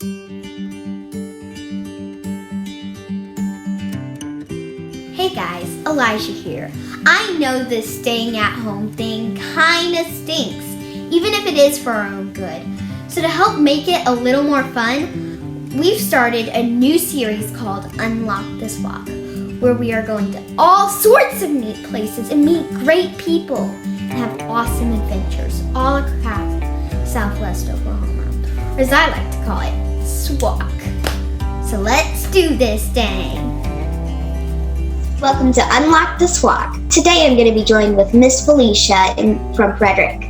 Hey guys, Elijah here. I know this staying at home thing kinda stinks, even if it is for our own good. So to help make it a little more fun, we've started a new series called Unlock the SWOK, where we are going to all sorts of neat places and meet great people and have awesome adventures all across Southwest Oklahoma, or as I like to call it, SWOK. So let's do this thing. Welcome to Unlock the SWOK. Today I'm going to be joined with Miss Felicia from Frederick.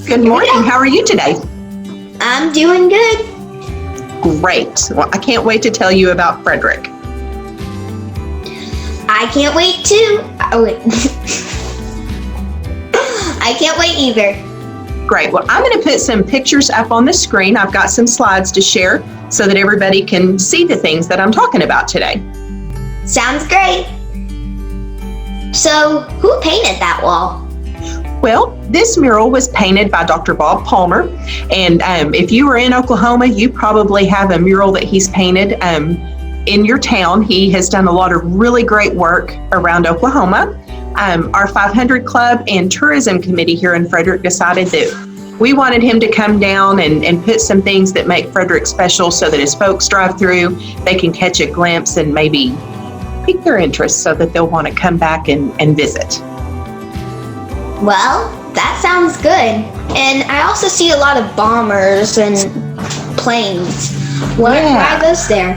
Good morning. How are you today? I'm doing good. Great. Well, I can't wait to tell you about Frederick. I can't wait too. I can't wait either. Great. Well, I'm going to put some pictures up on the screen. I've got some slides to share so that everybody can see the things that I'm talking about today. Sounds great. So, who painted that wall? Well, this mural was painted by Dr. Bob Palmer, and if you are in Oklahoma, you probably have a mural that he's painted in your town. He has done a lot of really great work around Oklahoma. Our 500 Club and Tourism Committee here in Frederick decided that we wanted him to come down and put some things that make Frederick special so that as folks drive through, they can catch a glimpse and maybe pique their interest so that they'll want to come back and visit. Well, that sounds good. And I also see a lot of bombers and planes. Why are those there?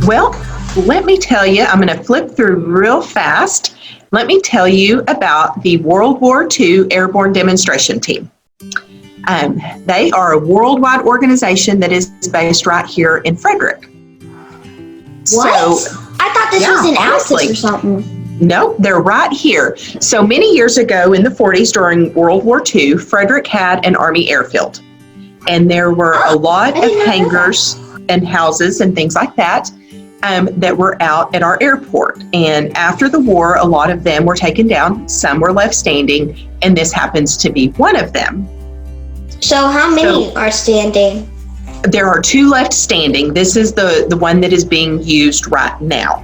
Well, let me tell you, I'm going to flip through real fast. Let me tell you about the World War II Airborne Demonstration Team. They are a worldwide organization that is based right here in Frederick. What? So, I thought this was in Alsace or something. No, they're right here. So many years ago in the 40s during World War II, Frederick had an Army airfield. And there were a lot of hangars and houses and things like that that were out at our airport. And after the war, a lot of them were taken down. Some were left standing. And this happens to be one of them. So how many are standing? There are 2 left standing. This is the one that is being used right now.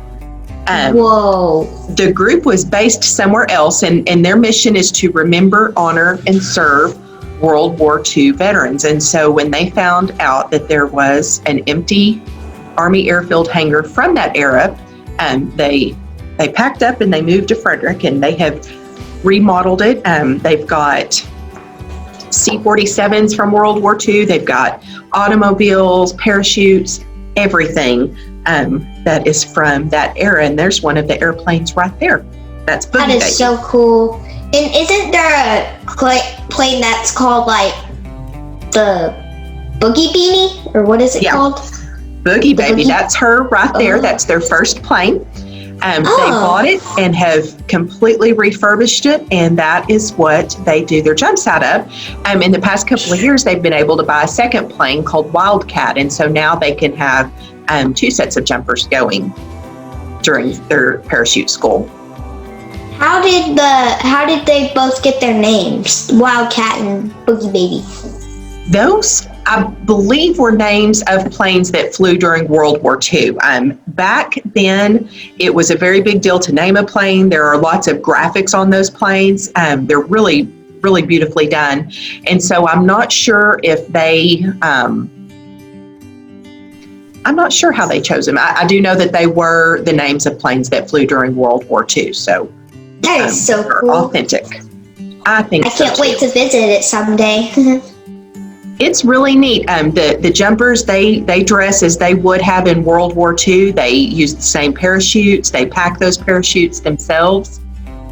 Whoa. The group was based somewhere else, and their mission is to remember, honor, and serve World War II veterans. And so when they found out that there was an empty Army airfield hangar from that era, they packed up and they moved to Frederick, and they have remodeled it. They've got C-47s from World War II. They've got automobiles, parachutes, everything that is from that era. And there's one of the airplanes right there. That's Bbogie That is Baby. so cool. And isn't there a plane that's called like the Bbogie Beanie? Or what is it called? Bbogie Baby. That's her right there. That's their first plane. They bought it and have completely refurbished it, and that is what they do their jumps out of. In the past couple of years, they've been able to buy a second plane called Wildcat, and so now they can have 2 sets of jumpers going during their parachute school. How did they both get their names? Wildcat and Bbogie Baby. Those, I believe, were names of planes that flew during World War II. Back then, it was a very big deal to name a plane. There are lots of graphics on those planes. They're really, really beautifully done. And so I'm not sure if they, I'm not sure how they chose them. I do know that they were the names of planes that flew during World War II. So that is so cool. Authentic. I think I can't wait to visit it someday. It's really neat. The jumpers, they dress as they would have in World War II. They use the same parachutes. They pack those parachutes themselves.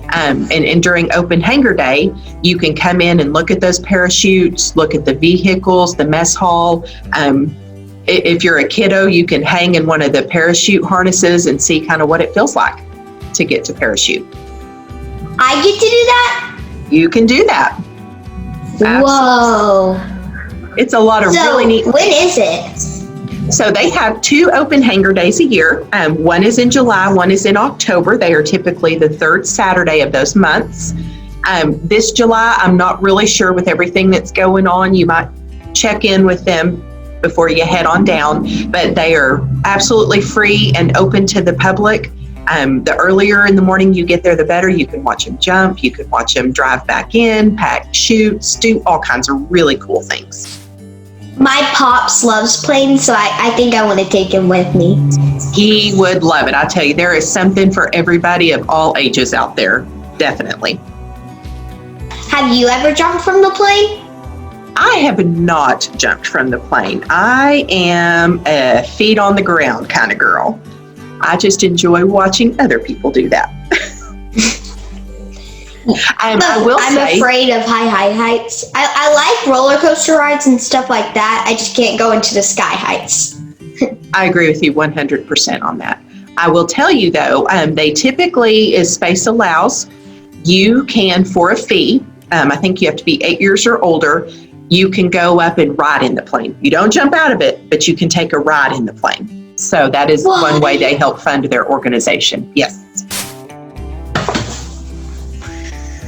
And during open hangar day, you can come in and look at those parachutes, look at the vehicles, the mess hall. If you're a kiddo, you can hang in one of the parachute harnesses and see kind of what it feels like to get to parachute. I get to do that? You can do that. Whoa. Absolutely. It's a lot of really neat. When is it? So they have 2 open hangar days a year. One is in July, one is in October. They are typically the 3rd Saturday of those months. This July, I'm not really sure with everything that's going on. You might check in with them before you head on down. But they are absolutely free and open to the public. The earlier in the morning you get there, the better. You can watch them jump. You can watch them drive back in, pack chutes, do all kinds of really cool things. My pops loves planes, so I think I want to take him with me. He would love it. I tell you, there is something for everybody of all ages out there. Definitely. Have you ever jumped from the plane? I have not jumped from the plane. I am a feet on the ground kind of girl. I just enjoy watching other people do that. I'm afraid of high heights. I like roller coaster rides and stuff like that. I just can't go into the sky heights. I agree with you 100% on that. I will tell you though, they typically, as space allows, you can, for a fee, I think you have to be 8 years or older, you can go up and ride in the plane. You don't jump out of it, but you can take a ride in the plane. So that is one way they help fund their organization. Yes.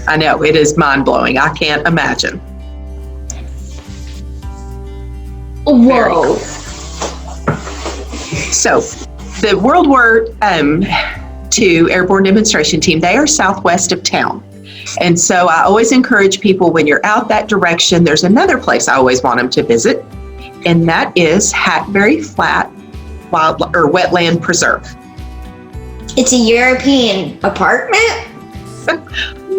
I know, it is mind-blowing. I can't imagine. Whoa. Cool. So the World War II Airborne Demonstration Team, they are southwest of town. And so I always encourage people, when you're out that direction, there's another place I always want them to visit, and that is Hackberry Flat Wetland Preserve. It's a European apartment?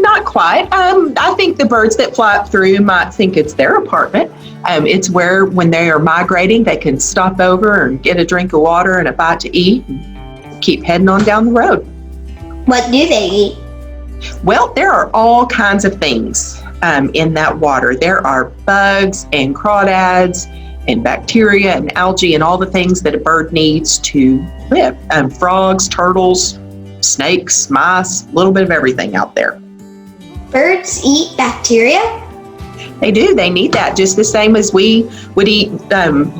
Not quite. I think the birds that fly up through might think it's their apartment. It's where, when they are migrating, they can stop over and get a drink of water and a bite to eat and keep heading on down the road. What do they eat? Well, there are all kinds of things in that water. There are bugs and crawdads and bacteria and algae and all the things that a bird needs to live. Frogs, turtles, snakes, mice, a little bit of everything out there. Birds eat bacteria? They do. They need that just the same as we would eat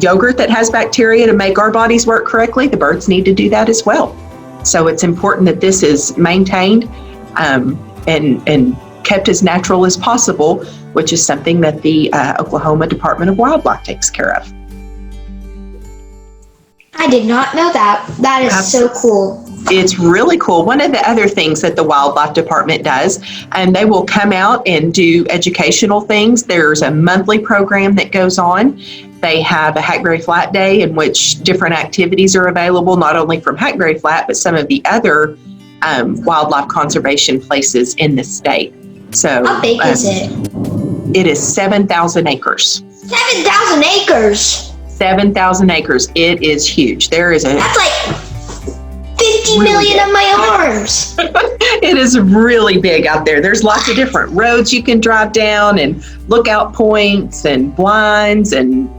yogurt that has bacteria to make our bodies work correctly. The birds need to do that as well. So it's important that this is maintained and kept as natural as possible, which is something that the Oklahoma Department of Wildlife takes care of. I did not know that. That is so cool. It's really cool. One of the other things that the Wildlife Department does, and they will come out and do educational things. There's a monthly program that goes on. They have a Hackberry Flat Day in which different activities are available, not only from Hackberry Flat, but some of the other wildlife conservation places in the state. So how big is it? It is 7,000 acres. 7,000 acres? 7,000 acres. It is huge. That's like 50 million of my arms. It is really big out there. There's lots of different roads you can drive down and lookout points and blinds and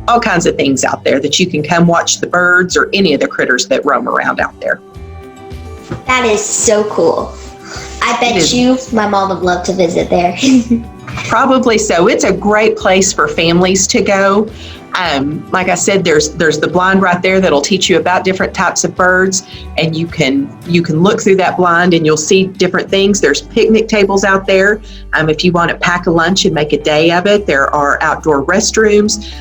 all kinds of things out there that you can come watch the birds or any of the critters that roam around out there. That is so cool. I bet you my mom would love to visit there. Probably so. It's a great place for families to go. Like I said, there's the blind right there that'll teach you about different types of birds, and you can look through that blind and you'll see different things. There's picnic tables out there. If you want to pack a lunch and make a day of it, there are outdoor restrooms.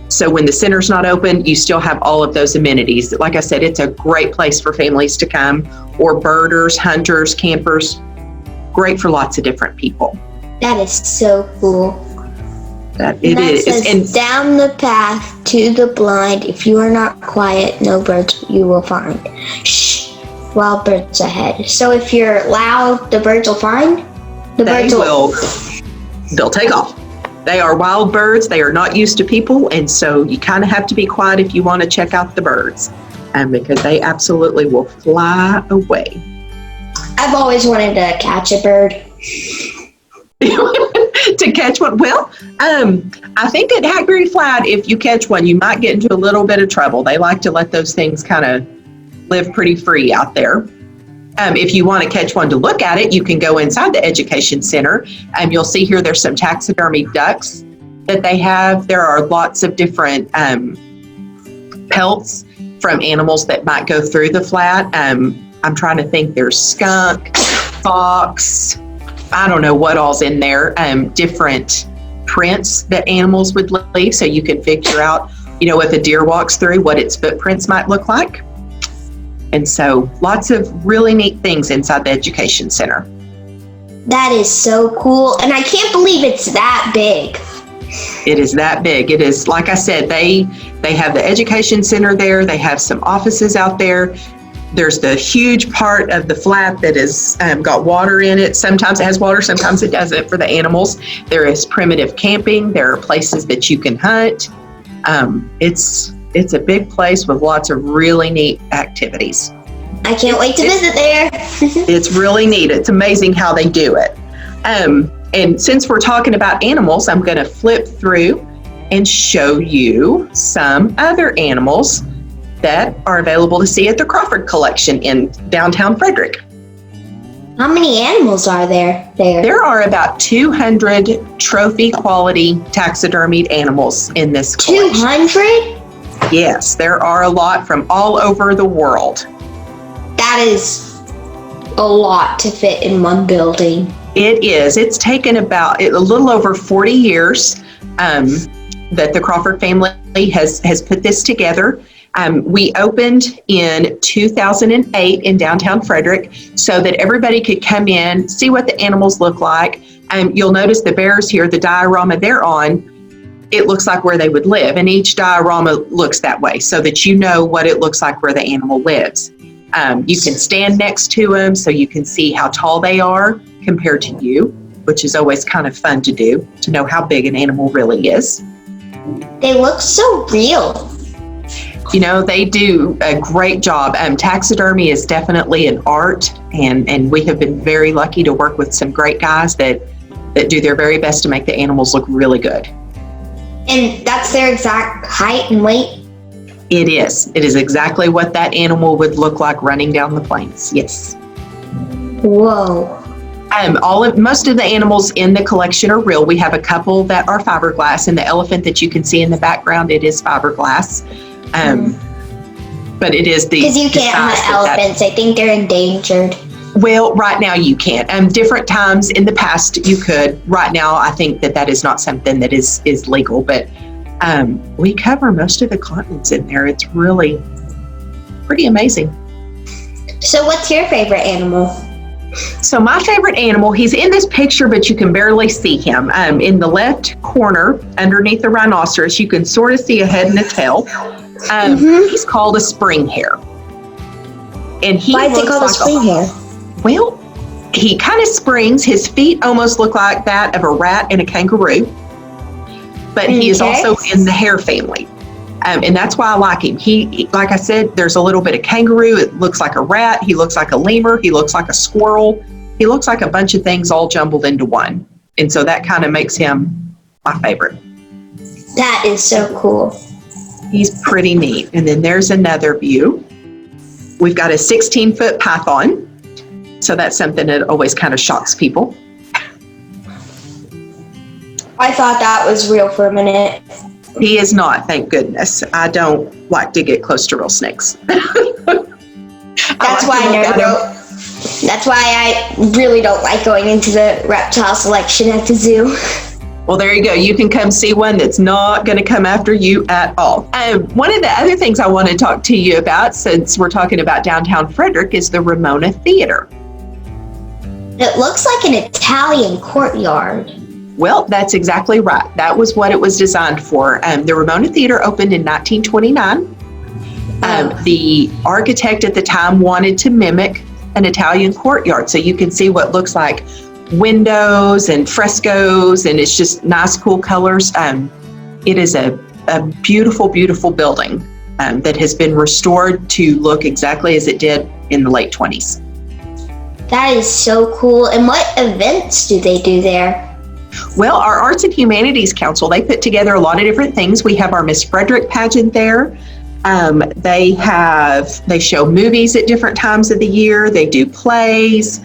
So when the center's not open, you still have all of those amenities. Like I said, it's a great place for families to come, or birders, hunters, campers. Great for lots of different people. That is so cool. That it is. Says, and down the path to the blind, if you are not quiet, no birds you will find. Shh, wild birds ahead. So if you're loud, the birds will find? They'll take off. They are wild birds. They are not used to people, and so you kind of have to be quiet if you want to check out the birds, because they absolutely will fly away. I've always wanted to catch a bird. To catch one? Well, I think at Hackberry Flat, if you catch one, you might get into a little bit of trouble. They like to let those things kind of live pretty free out there. If you want to catch one to look at it, you can go inside the education center. You'll see here there's some taxidermy ducks that they have. There are lots of different pelts from animals that might go through the flat. I'm trying to think. There's skunk, fox, I don't know what all's in there, different prints that animals would leave, so you can figure out if a deer walks through, what its footprints might look like. And so lots of really neat things inside the education center. That is so cool. And I can't believe it's that big. It is that big. It is, like I said, they have the education center there. They have some offices out there. There's the huge part of the flat that is got water in it. Sometimes it has water, sometimes it doesn't for the animals. There is primitive camping. There are places that you can hunt. It's a big place with lots of really neat activities. I can't wait to visit there. It's really neat. It's amazing how they do it. And since we're talking about animals, I'm going to flip through and show you some other animals that are available to see at the Crawford Collection in downtown Frederick. How many animals are there? There are about 200 trophy quality taxidermied animals in this collection. 200? Yes, there are a lot from all over the world. That is a lot to fit in one building. It is. It's taken about a little over 40 years that the Crawford family has put this together. We opened in 2008 in downtown Frederick so that everybody could come in, see what the animals look like. You'll notice the bears here, the diorama they're on, it looks like where they would live. And each diorama looks that way so that you know what it looks like where the animal lives. You can stand next to them so you can see how tall they are compared to you, which is always kind of fun to do, to know how big an animal really is. They look so real. They do a great job. Taxidermy is definitely an art, and we have been very lucky to work with some great guys that do their very best to make the animals look really good. And that's their exact height and weight? It is. It is exactly what that animal would look like running down the plains. Yes. Whoa. Most of the animals in the collection are real. We have a couple that are fiberglass, and the elephant that you can see in the background, it is fiberglass. But it is because you can't hunt elephants. I think they're endangered. Well, right now you can't. Different times in the past you could. Right now, I think that is not something that is legal. But we cover most of the continents in there. It's really pretty amazing. So, what's your favorite animal? So my favorite animal, he's in this picture, but you can barely see him. In the left corner, underneath the rhinoceros, you can sort of see a head and a tail. He's called a spring hare. And why is it called a spring hare? Well, he kind of springs. His feet almost look like that of a rat and a kangaroo. But he is also in the hare family. And that's why I like him. He, like I said, there's a little bit of kangaroo. It looks like a rat. He looks like a lemur. He looks like a squirrel. He looks like a bunch of things all jumbled into one. And so that kind of makes him my favorite. That is so cool. He's pretty neat. And then there's another view. We've got a 16-foot python. So that's something that always kind of shocks people. I thought that was real for a minute. He is not, thank goodness. I don't like to get close to real snakes. That's why I really don't like going into the reptile selection at the zoo. Well, there you go. You can come see one that's not going to come after you at all. One of the other things I want to talk to you about, since we're talking about downtown Frederick, is the Ramona Theater. It looks like an Italian courtyard. Well, that's exactly right. That was what it was designed for. The Ramona Theater opened in 1929. The architect at the time wanted to mimic an Italian courtyard, so you can see what looks like windows and frescoes, and it's just nice, cool colors. It is a beautiful, beautiful building that has been restored to look exactly as it did in the late 20s. That is so cool. And what events do they do there? Well, our Arts and Humanities Council, they put together a lot of different things. We have our Miss Frederick pageant there. They show movies at different times of the year. They do plays,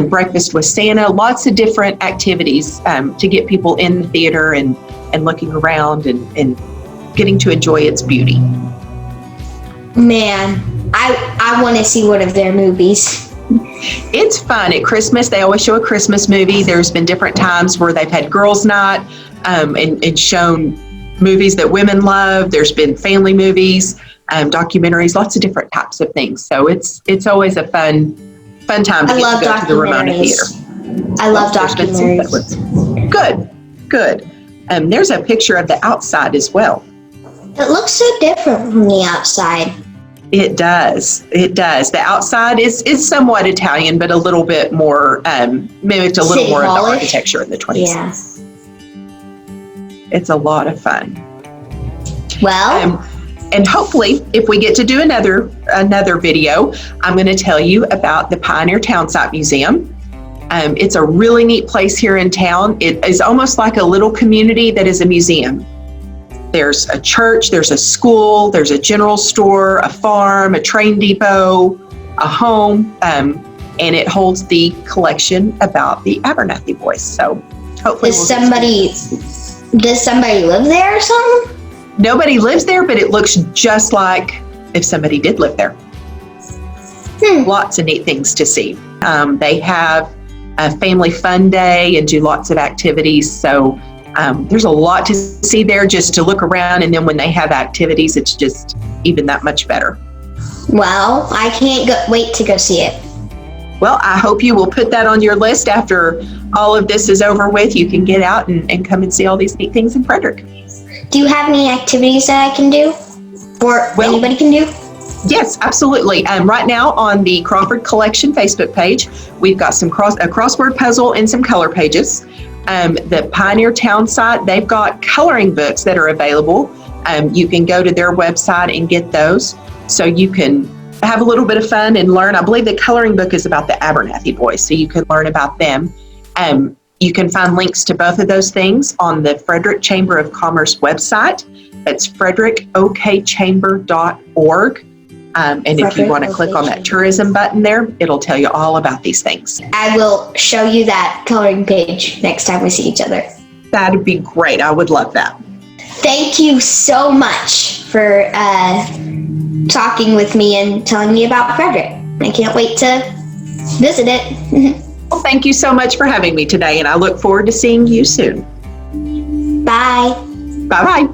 breakfast with Santa, lots of different activities to get people in the theater and looking around and getting to enjoy its beauty. Man, I want to see one of their movies. It's fun. At Christmas, they always show a Christmas movie. There's been different times where they've had girls' night and shown movies that women love. There's been family movies, documentaries, lots of different types of things. So it's always a fun time to get to go to the Ramona Theater. I love documentaries. Good. There's a picture of the outside as well. It looks so different from the outside. It does. The outside is somewhat Italian, but a little bit more, mimicked a little more of the architecture in the 20th century. It's a lot of fun. Well, and hopefully, if we get to do another video, I'm going to tell you about the Pioneer Townsite Museum. It's a really neat place here in town. It is almost like a little community that is a museum. There's a church, there's a school, there's a general store, a farm, a train depot, a home, and it holds the collection about the Abernathy boys. So hopefully does somebody live there or something? Nobody lives there, but it looks just like if somebody did live there. Lots of neat things to see. They have a family fun day and do lots of activities. So there's a lot to see there just to look around. And then when they have activities, it's just even that much better. Well, I can't wait to go see it. Well, I hope you will put that on your list after all of this is over with. You can get out and come and see all these neat things in Frederick. Do you have any activities that I can do? Or anybody can do? Yes, absolutely. Right now on the Crawford Collection Facebook page, we've got a crossword puzzle and some color pages. The Pioneer Townsite, they've got coloring books that are available. You can go to their website and get those. So you can have a little bit of fun and learn. I believe the coloring book is about the Abernathy boys, so you can learn about them. You can find links to both of those things on the Frederick Chamber of Commerce website. It's frederickokchamber.org. And if you want to click on that tourism button there, it'll tell you all about these things. I will show you that coloring page next time we see each other. That'd be great. I would love that. Thank you so much for talking with me and telling me about Frederick. I can't wait to visit it. Well, thank you so much for having me today, and I look forward to seeing you soon. Bye. Bye-bye.